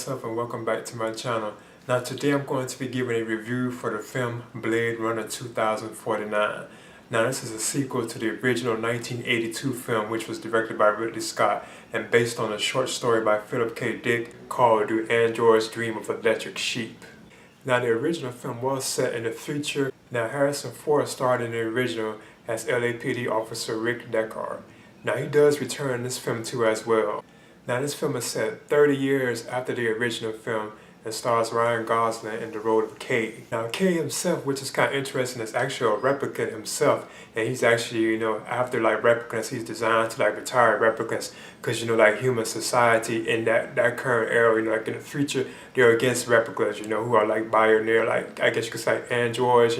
myself and welcome back to my channel. Now today I'm going to be giving a review for the film Blade Runner 2049. Now this is a sequel to the original 1982 film, which was directed by Ridley Scott and based on a short story by Philip K. Dick called Do Androids Dream of Electric Sheep. Now the original film was set in the future. Now Harrison Ford starred in the original as LAPD officer Rick Deckard. Now he does return in this film too as well. Now this film is set 30 years after the original film and stars Ryan Gosling in the role of K. Now K himself, which is kind of interesting, is actually a replicant himself, and he's actually, after like replicants, he's designed to like retire replicants because like human society in that current era, like in the future, they're against replicas, who are like bioneer, like I guess you could say like androids,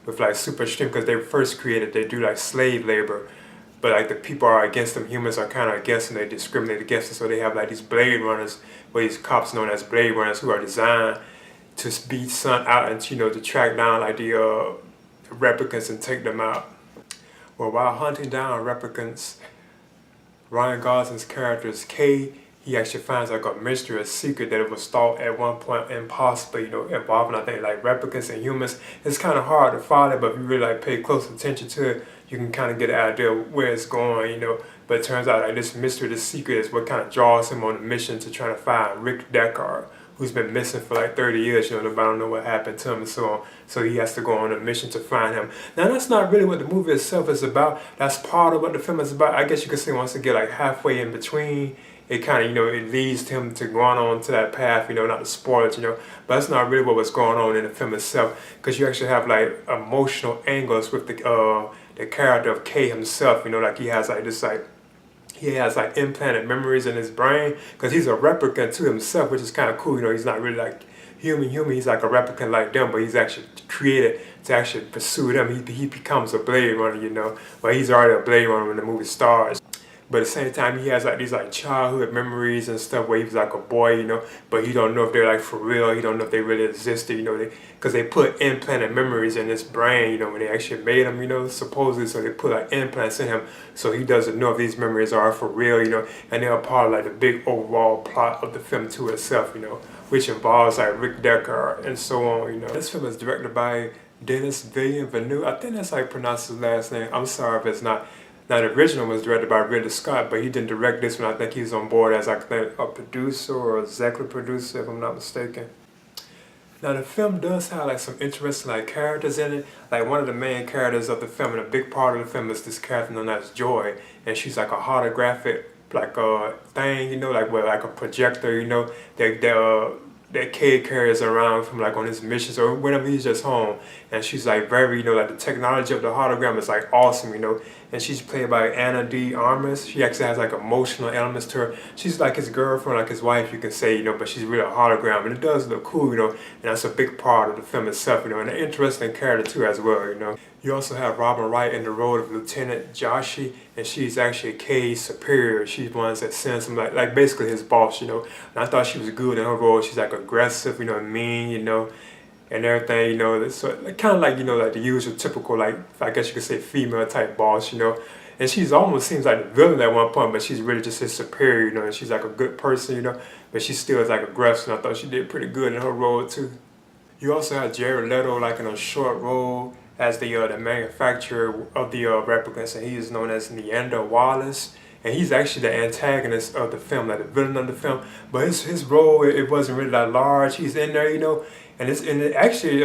with like super strength because they were first created, they do like slave labor. But like the people are against them, humans are kind of against them, they discriminate against them, so they have like these Blade Runners, or these cops known as Blade Runners, who are designed to be sent out and to track down like the replicants and take them out. Well, while hunting down replicants, Ryan Gosling's character is K. He actually finds like a mysterious secret that it was thought at one point impossible, involving I think like replicants and humans. It's kind of hard to follow, but if you really like pay close attention to it, you can kind of get an idea of where it's going, But it turns out like this mystery, this secret is what kind of draws him on a mission to try to find Rick Deckard, who's been missing for like 30 years, nobody don't know what happened to him and so on. So he has to go on a mission to find him. Now that's not really what the movie itself is about. That's part of what the film is about. I guess you could say once it get like halfway in between, it kind of, it leads him to going on to that path, not to spoil it, but that's not really what was going on in the film itself, because you actually have like emotional angles with the character of K himself, like he has like this he has like implanted memories in his brain, because he's a replicant to himself, which is kind of cool, he's not really like human, he's like a replicant like them, but he's actually created to actually pursue them. He becomes a Blade Runner, but he's already a Blade Runner when the movie starts. But at the same time, he has like these like childhood memories and stuff where he was like a boy, but he don't know if they're like for real. He don't know if they really existed, because they put implanted memories in his brain, when they actually made him, supposedly. So they put like implants in him, so he doesn't know if these memories are for real, and they're part of like the big overall plot of the film to itself, which involves like Rick Deckard and so on, This film is directed by Denis Villeneuve. I think that's how you pronounce his last name. I'm sorry if it's not. Now the original was directed by Ridley Scott, but he didn't direct this one. I think he's on board as like a producer or executive producer, if I'm not mistaken. Now the film does have like some interesting like characters in it. Like one of the main characters of the film, and a big part of the film is this character known as Joy, and she's like a holographic like thing, like with like a projector, that K carries around from like on his missions or whenever he's just home, and she's like very, like the technology of the hologram is like awesome, and she's played by Ana de Armas. She actually has like emotional elements to her. She's like his girlfriend, like his wife, you can say, but she's really a hologram, and it does look cool, and that's a big part of the film itself, and an interesting character too as well, You also have Robin Wright in the role of Lieutenant Joshi, and she's actually K's superior. She's the one that sends him like basically his boss, And I thought she was good in her role. She's like aggressive, mean, and everything, so kind of like, like the usual typical, like, I guess you could say female type boss, And she's almost seems like the villain at one point, but she's really just his superior, and she's like a good person, but she still is like aggressive. And I thought she did pretty good in her role too. You also have Jared Leto like in a short role as the manufacturer of the replicants, and he is known as Niander Wallace, and he's actually the antagonist of the film, like the villain of the film. But his role, it wasn't really that large. He's in there, and they actually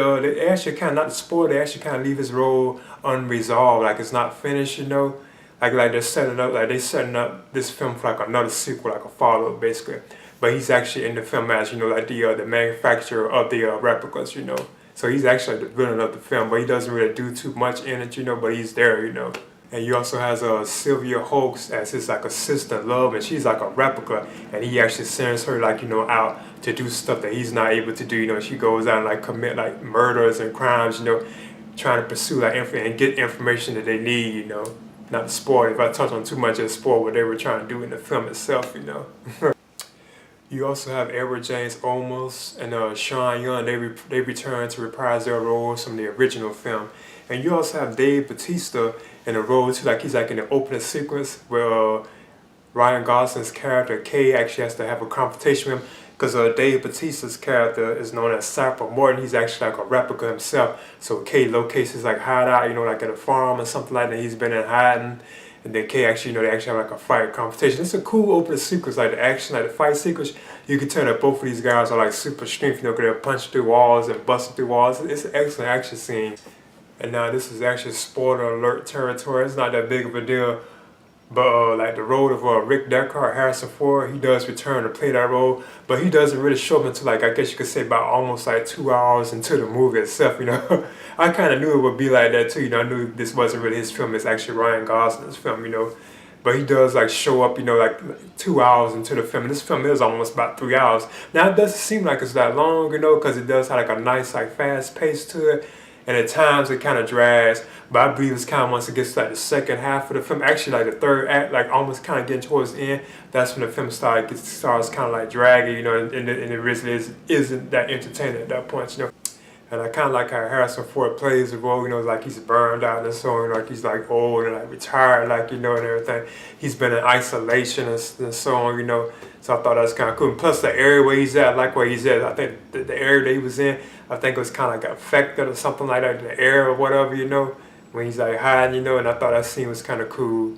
kind of, not to spoil, they actually kind of leave his role unresolved, like it's not finished, like they're setting up this film for like another sequel, like a follow-up basically. But he's actually in the film as like the manufacturer of the replicas, So he's actually the villain of the film, but he doesn't really do too much in it, but he's there, And he also has Sylvia Hoeks as his like assistant love, and she's like a replica, and he actually sends her like, out to do stuff that he's not able to do, She goes out and like commit like murders and crimes, trying to pursue like and get information that they need, Not to spoil, if I touch on too much, it'll spoil what they were trying to do in the film itself, You also have Edward James Olmos and Sean Young. They return to reprise their roles from the original film. And you also have Dave Bautista in a role too, like he's like in the opening sequence where Ryan Gosling's character K actually has to have a confrontation with him, because Dave Bautista's character is known as Sapper Morton. He's actually like a replica himself. So Kay locates his like hideout, you know, like at a farm or something like that. He's been in hiding. And then Kay actually, you know, they actually have like a fight confrontation. It's a cool opening sequence, like the action, like the fight sequence. You can tell that both of these guys are like super strength, you know, because they're punching through walls and busting through walls. It's an excellent action scene. And now this is actually spoiler alert territory. It's not that big of a deal. But like the role of Rick Deckard, Harrison Ford, he does return to play that role, but he doesn't really show up until like, I guess you could say about almost like 2 hours into the movie itself, you know. I kind of knew it would be like that too, you know. I knew this wasn't really his film, it's actually Ryan Gosling's film, you know. But he does like show up, you know, like 2 hours into the film. And this film is almost about 3 hours. Now it doesn't seem like it's that long, you know, because it does have like a nice like fast pace to it. And at times it kind of drags, but I believe it's kind of once it gets to like the second half of the film, actually like the third act, like almost kind of getting towards the end, that's when the film starts kind of like dragging, you know, and it really isn't that entertaining at that point, you know. And I kind of like how Harrison Ford plays the role, you know, like he's burned out and so on, like he's like old and like retired, like, you know, and everything. He's been in isolation and so on, you know. So I thought that was kind of cool. And plus the area where he's at, like where he's at, I think the area that he was in, I think it was kind of like affected or something like that, the air or whatever, you know, when he's like hiding, you know, and I thought that scene was kind of cool.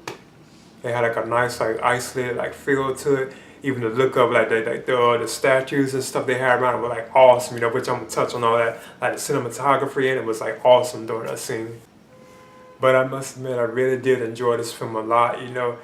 They had like a nice like isolated like feel to it. Even the look of like the statues and stuff they had around it were like awesome, you know, which I'm gonna touch on all that. Like the cinematography in it was like awesome during that scene. But I must admit, I really did enjoy this film a lot, you know.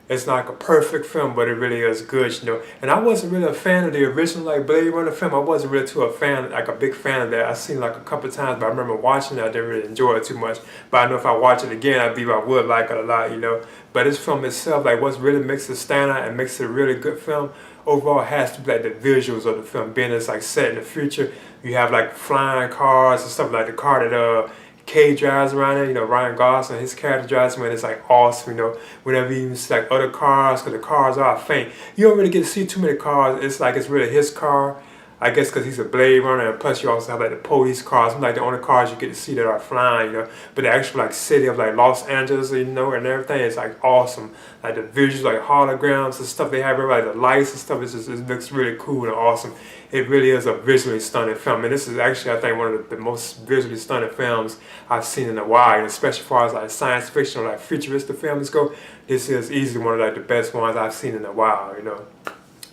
It's not like a perfect film, but it really is good, you know. And I wasn't really a fan of the original like Blade Runner film. I wasn't really too like a big fan of that. I've seen it like a couple of times, but I remember watching it, I didn't really enjoy it too much. But I know if I watch it again, I believe I would like it a lot, you know. But this film itself, like what really makes it stand out and makes it a really good film, overall has to be like the visuals of the film. Being it's like set in the future, you have like flying cars and stuff, like the car that Kay drives around it, you know, Ryan Gosling, his character drives around, it's like awesome, you know, whenever you see like other cars, because the cars are faint. You don't really get to see too many cars, it's like it's really his car, I guess because he's a Blade Runner, and plus you also have like the police cars, like the only cars you get to see that are flying, you know, but the actual like city of like Los Angeles, you know, and everything is like awesome, like the visuals, like holograms and stuff they have, like the lights and stuff, it looks really cool and awesome. It really is a visually stunning film, and this is actually, I think, one of the most visually stunning films I've seen in a while, and especially as far as like science fiction or like futuristic films go, this is easily one of like the best ones I've seen in a while, you know.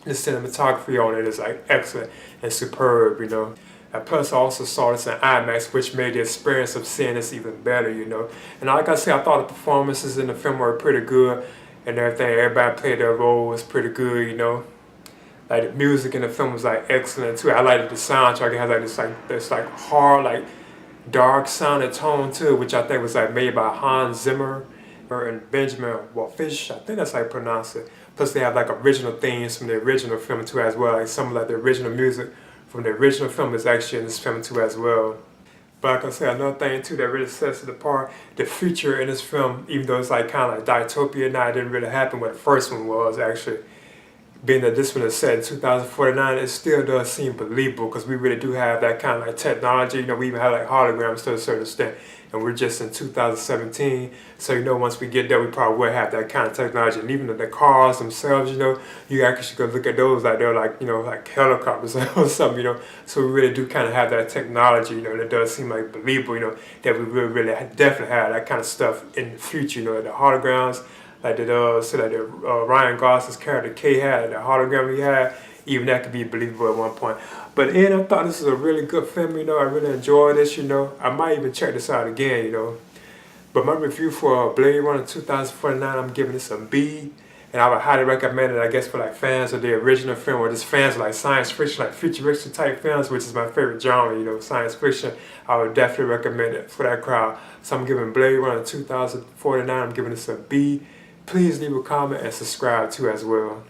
The cinematography on it is like excellent and superb, you know. And plus I also saw this in IMAX, which made the experience of seeing this even better, you know. And like I said, I thought the performances in the film were pretty good and everything. Everybody played their role, was pretty good, you know. Like the music in the film was like excellent too. I liked the soundtrack. It had like this hard, like dark sounding tone too, which I think was like made by Hans Zimmer and Benjamin Wallfisch. I think that's how you pronounce it. Plus they have like original themes from the original film too as well. Like some of like the original music from the original film is actually in this film too as well. But like I said, another thing too that really sets it apart, the future in this film, even though it's like kind of like dystopia now, it didn't really happen what the first one was actually. Being that this one is set in 2049, it still does seem believable because we really do have that kind of like technology. You know, we even have like holograms to a certain extent, and we're just in 2017. So, you know, once we get there, we probably will have that kind of technology. And even the cars themselves, you know, you actually go look at those like they're like, you know, like helicopters or something, you know. So we really do kind of have that technology, you know, that does seem like believable, you know, that we really definitely have that kind of stuff in the future, you know, the holograms. Like the Ryan Gosling's character Kay had, the hologram he had, even that could be believable at one point. But I thought this was a really good film, you know. I really enjoyed this, you know. I might even check this out again, you know. But my review for Blade Runner 2049, I'm giving this a B. And I would highly recommend it, I guess, for like fans of the original film, or just fans of like science fiction, like futuristic type films, which is my favorite genre, you know, science fiction. I would definitely recommend it for that crowd. So I'm giving Blade Runner 2049, I'm giving this a B. Please leave a comment and subscribe too as well.